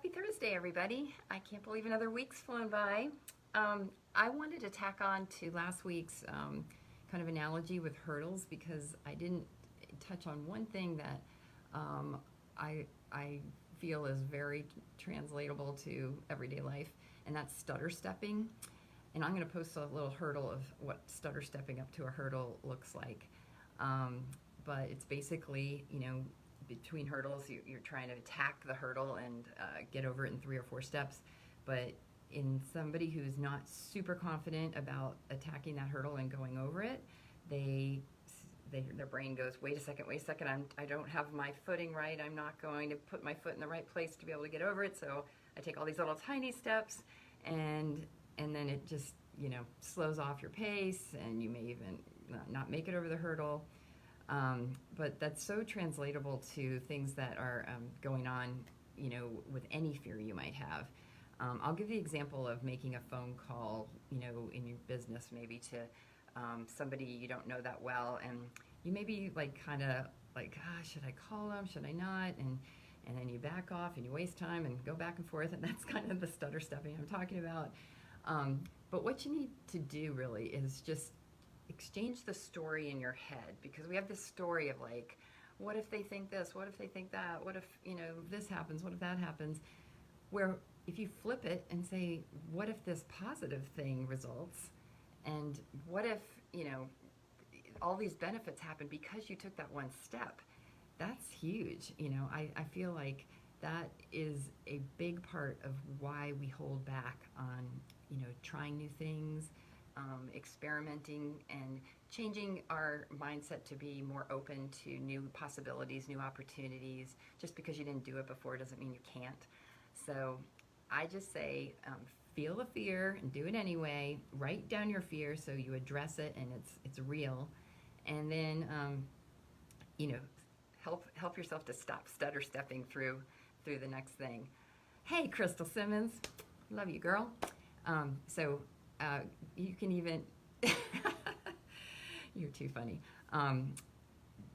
Happy Thursday, everybody. I can't believe another week's flown by. I wanted to tack on to last week's kind of analogy with hurdles because I didn't touch on one thing that I feel is very translatable to everyday life, and that's stutter stepping. And I'm going to post a little hurdle of what stutter stepping up to a hurdle looks like. But it's basically, between hurdles, you're trying to attack the hurdle and get over it in 3 or 4 steps. But in somebody who's not super confident about attacking that hurdle and going over it, their brain goes, wait a second, I don't have my footing right. I'm not going to put my foot in the right place to be able to get over it. So I take all these little tiny steps, and then it just, slows off your pace, and you may even not make it over the hurdle. But that's so translatable to things that are going on, with any fear you might have. I'll give the example of making a phone call, in your business, maybe to somebody you don't know that well, and you may be should I call them? Should I not? And then you back off and you waste time and go back and forth, and that's kind of the stutter stepping I'm talking about. But what you need to do really is just exchange the story in your head, because we have this story of what if they think this? What if they think that? What if, this happens? What if that happens? Where if you flip it and say, what if this positive thing results? And what if, all these benefits happen because you took that one step? That's huge. I feel like that is a big part of why we hold back on, trying new things, experimenting and changing our mindset to be more open to new possibilities, new opportunities. Just because you didn't do it before doesn't mean you can't. So I just say, feel the fear and do it anyway. Write down your fear so you address it and it's real. And then, help yourself to stop stutter stepping through the next thing. Hey, Crystal Simmons, love you, girl. You can even, you're too funny.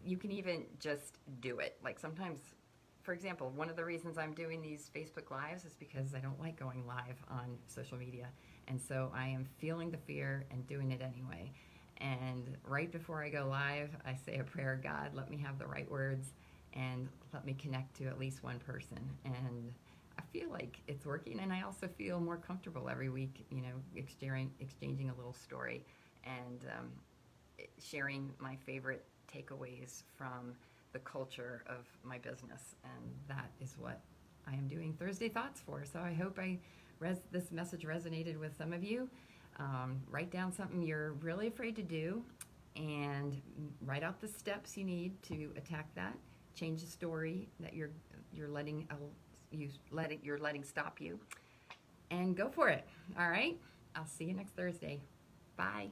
You can even just do it. Like sometimes, for example, one of the reasons I'm doing these Facebook Lives is because I don't like going live on social media. And so I am feeling the fear and doing it anyway. And right before I go live, I say a prayer, God, let me have the right words and let me connect to at least one person. And I feel like it's working, and I also feel more comfortable every week, exchanging a little story and sharing my favorite takeaways from the culture of my business. And that is what I am doing Thursday Thoughts for. So I hope this message resonated with some of you. Write down something you're really afraid to do and write out the steps you need to attack that. Change the story that you're letting stop you, and go for it. All right, I'll see you next Thursday. Bye.